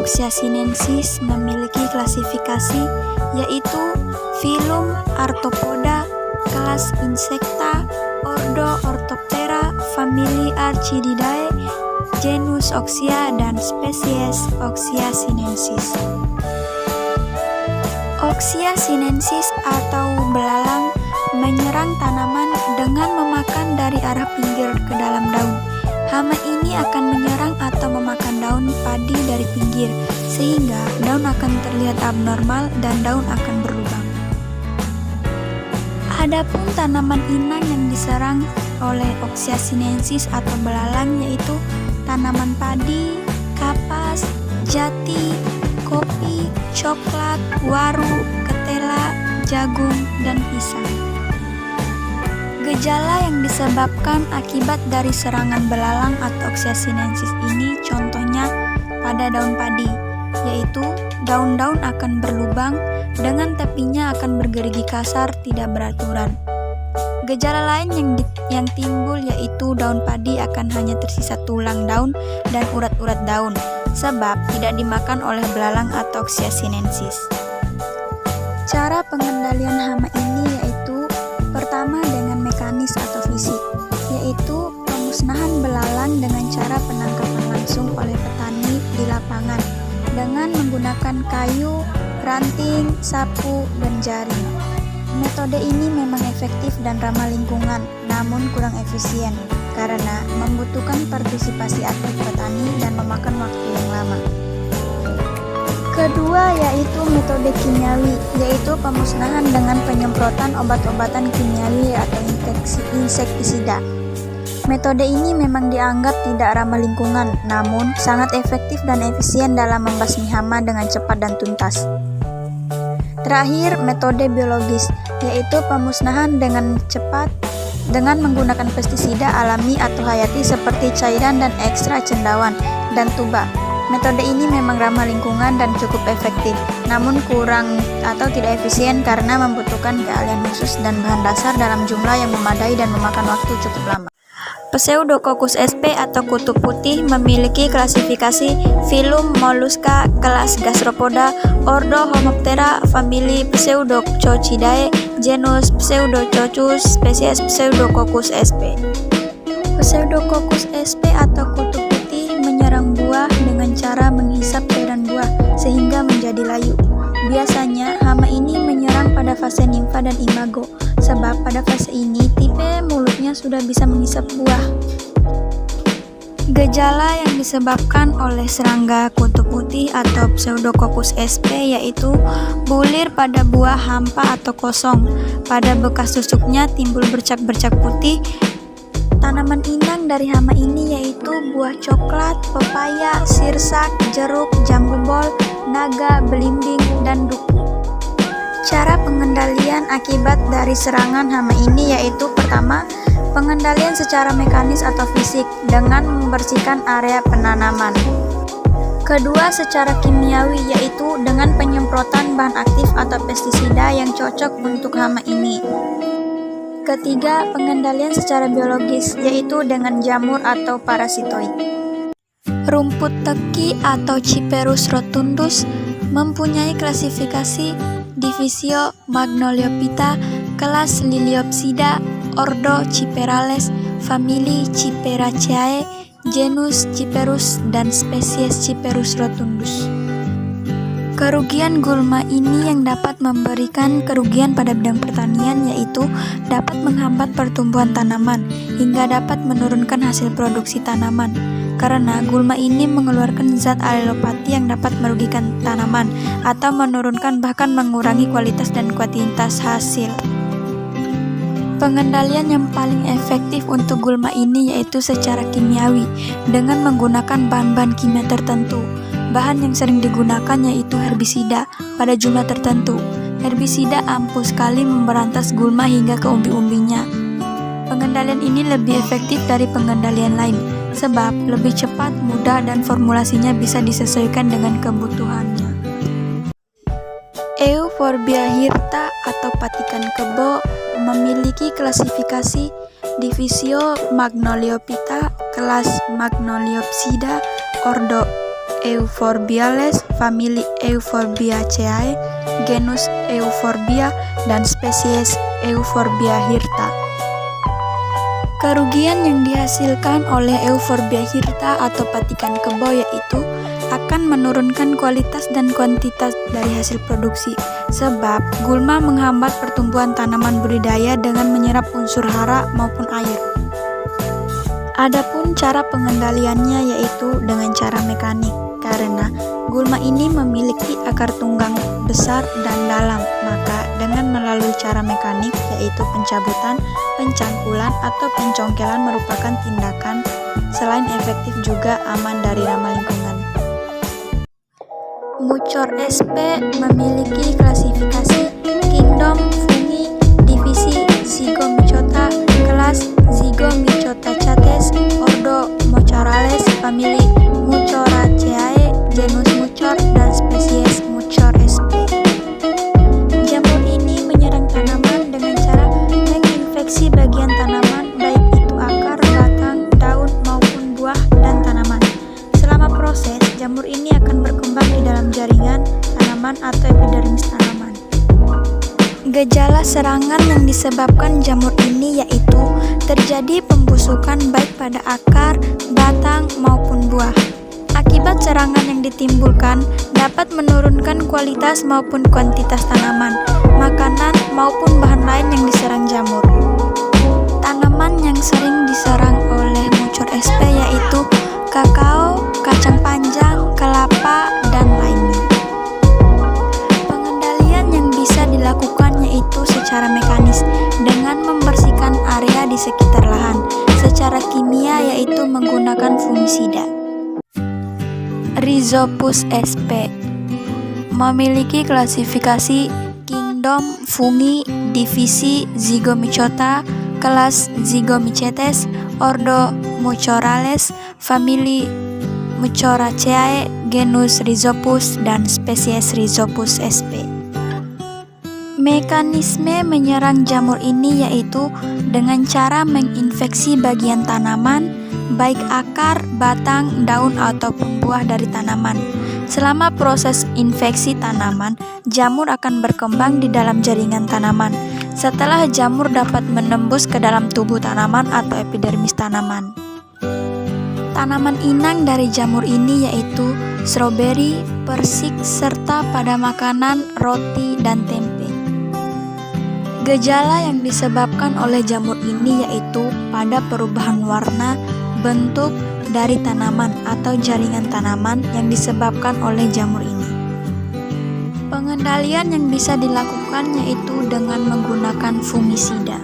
Oxyasinensis memiliki klasifikasi yaitu filum Arthropoda, kelas Insecta, ordo Orthoptera, famili Archididae, genus Oxia, dan spesies Oxyasinensis. Oxyasinensis atau belalang menyerang tanaman dengan memakan dari arah pinggir ke dalam daun. Hama ini akan menyerang atau memakan daun padi dari pinggir, sehingga daun akan terlihat abnormal dan daun akan berlubang. Adapun tanaman inang yang diserang oleh Oxyasinensis atau belalang yaitu tanaman padi, kapas, jati, kopi, coklat, waru, ketela, jagung, dan pisang. Gejala yang disebabkan akibat dari serangan belalang atau Oxyasinensis ini contohnya pada daun padi, yaitu daun-daun akan berlubang dengan tepinya akan bergerigi kasar tidak beraturan. Gejala lain yang timbul yaitu daun padi akan hanya tersisa tulang daun dan urat-urat daun, sebab tidak dimakan oleh belalang atau Oxyasinensis. Cara pengendalian hama ini yaitu pertama dengan mekanis atau fisik, yaitu pemusnahan belalang dengan cara penangkapan langsung oleh petani di lapangan dengan menggunakan kayu, ranting, sapu, dan jaring. Metode ini memang efektif dan ramah lingkungan, namun kurang efisien karena membutuhkan partisipasi aktif petani dan memakan waktu yang lama. Kedua yaitu metode kimiawi, yaitu pemusnahan dengan penyemprotan obat-obatan kimiawi atau insektisida. Metode ini memang dianggap tidak ramah lingkungan, namun sangat efektif dan efisien dalam membasmi hama dengan cepat dan tuntas. Terakhir, metode biologis, yaitu pemusnahan dengan cepat dengan menggunakan pestisida alami atau hayati seperti cairan dan ekstrak cendawan dan tuba. Metode ini memang ramah lingkungan dan cukup efektif, namun kurang atau tidak efisien karena membutuhkan keahlian khusus dan bahan dasar dalam jumlah yang memadai dan memakan waktu cukup lama. Pseudococcus sp atau kutu putih memiliki klasifikasi filum Mollusca, kelas Gastropoda, ordo Homoptera, famili Pseudococcidae, genus Pseudococcus, spesies Pseudococcus sp. Pseudococcus sp atau kutu putih menyerang buah dengan cara menghisap cairan buah sehingga menjadi layu. Biasanya hama ini menyerang pada fase nimfa dan imago, sebab pada fase ini tipe mulutnya sudah bisa menghisap buah. Gejala yang disebabkan oleh serangga kutu putih atau Pseudococcus sp yaitu bulir pada buah hampa atau kosong. Pada bekas tusuknya timbul bercak-bercak putih. Tanaman inang dari hama ini yaitu buah coklat, pepaya, sirsak, jeruk, jambu bol, naga, belimbing, dan duku. Cara pengendalian akibat dari serangan hama ini yaitu pertama, pengendalian secara mekanis atau fisik dengan membersihkan area penanaman. Kedua, secara kimiawi yaitu dengan penyemprotan bahan aktif atau pestisida yang cocok untuk hama ini. Ketiga, pengendalian secara biologis yaitu dengan jamur atau parasitoid. Rumput teki atau Cyperus rotundus mempunyai klasifikasi divisio Magnoliophyta, kelas Liliopsida, ordo Cyperales, famili Cyperaceae, genus Cyperus, dan spesies Cyperus rotundus. Kerugian gulma ini yang dapat memberikan kerugian pada bidang pertanian yaitu dapat menghambat pertumbuhan tanaman hingga dapat menurunkan hasil produksi tanaman karena gulma ini mengeluarkan zat alelopati yang dapat merugikan tanaman atau menurunkan bahkan mengurangi kualitas dan kuantitas hasil. Pengendalian yang paling efektif untuk gulma ini yaitu secara kimiawi dengan menggunakan bahan-bahan kimia tertentu. Bahan yang sering digunakan yaitu herbisida pada jumlah tertentu. Herbisida ampuh sekali memberantas gulma hingga ke umbi-umbinya. Pengendalian ini lebih efektif dari pengendalian lain, sebab lebih cepat, mudah, dan formulasinya bisa disesuaikan dengan kebutuhannya. Euphorbia hirta atau patikan kebo memiliki klasifikasi divisio Magnoliophyta, kelas Magnoliopsida, ordo Euphorbiales, famili Euphorbiaceae, genus Euphorbia, dan spesies Euphorbia hirta. Kerugian yang dihasilkan oleh Euphorbia hirta atau patikan kebo yaitu akan menurunkan kualitas dan kuantitas dari hasil produksi, sebab gulma menghambat pertumbuhan tanaman budidaya dengan menyerap unsur hara maupun air. Adapun cara pengendaliannya yaitu dengan cara mekanik, karena gulma ini memiliki akar tunggang besar dan dalam, maka dengan melalui cara mekanik yaitu pencabutan, pencangkulan, atau pencongkelan merupakan tindakan selain efektif juga aman dari ramah lingkungan. Mucor SP memiliki klasifikasi kingdom, fungi, divisi Zygomycota, kelas Zygomycotaceae, ordo Mucorales, famili Mucoraceae, genus Mucor, dan spesies Mucor SP. Jamur ini menyerang tanaman dengan cara menginfeksi bagian tanaman, baik itu akar, batang, daun, maupun buah dan tanaman. Selama proses, jamur ini akan berkembang di dalam jaringan tanaman atau epidermis tanaman. Gejala serangan yang disebabkan jamur ini yaitu terjadi pembusukan baik pada akar, batang, maupun buah. Akibat serangan yang ditimbulkan dapat menurunkan kualitas maupun kuantitas tanaman, makanan, maupun bahan lain yang diserang jamur. Tanaman yang sering diserang oleh Mucor SP yaitu kakao, kacang panjang, kelapa, dan lainnya. Pengendalian yang bisa dilakukan yaitu secara mekanis dengan membersihkan area di sekitar lahan, secara kimia yaitu menggunakan fungisida. Rhizopus sp memiliki klasifikasi kingdom, fungi, divisi Zygomycota, kelas Zygomycetes, ordo Mucorales, famili Mucoraceae, genus Rhizopus, dan spesies Rhizopus sp. Mekanisme menyerang jamur ini yaitu dengan cara menginfeksi bagian tanaman, baik akar, batang, daun, ataupun buah dari tanaman. Selama proses infeksi tanaman, jamur akan berkembang di dalam jaringan tanaman. Setelah jamur dapat menembus ke dalam tubuh tanaman atau epidermis tanaman. Tanaman inang dari jamur ini yaitu stroberi, persik, serta pada makanan, roti, dan tempe. Gejala yang disebabkan oleh jamur ini yaitu pada perubahan warna, bentuk dari tanaman atau jaringan tanaman yang disebabkan oleh jamur ini. Pengendalian yang bisa dilakukan yaitu dengan menggunakan fungisida.